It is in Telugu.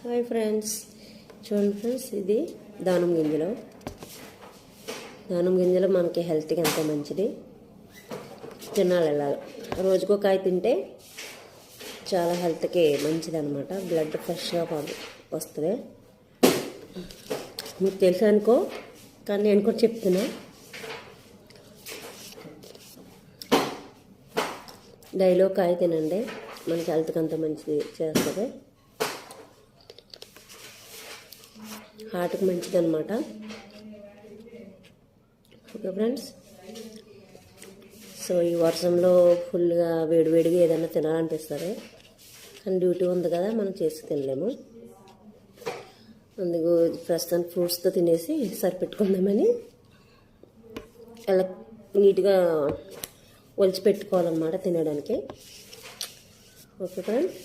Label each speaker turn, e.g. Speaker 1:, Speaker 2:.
Speaker 1: హాయ్ ఫ్రెండ్స్, చూడండి ఫ్రెండ్స్, ఇది దానిమ్మ గింజలు మనకి హెల్త్కి ఎంతో మంచిది. తినాలి ఇలా రోజుకో కాయ తింటే చాలా హెల్త్కి మంచిది అనమాట. బ్లడ్ ఫ్రెష్గా వస్తుంది. మీకు తెలుసు అనుకో, కానీ నేను కూడా చెప్తున్నా. డైలీ కాయ తినండి, మనకి హెల్త్కి అంత మంచిది చేస్తుంది. హార్ట్కి మంచిది అనమాట. ఓకే ఫ్రెండ్స్, సో ఈ వర్షంలో ఫుల్గా వేడివేడిగా ఏదైనా తినాలనిపిస్తుంది, కానీ డ్యూటీ ఉంది కదా, మనం చేసి తినలేము. అందుకు ప్రస్తుతానికి ఫ్రూట్స్తో తినేసి సరిపెట్టుకుందామని అలా నీట్గా ఒలిచి పెట్టుకోవాలన్నమాట తినడానికి. Okay friends.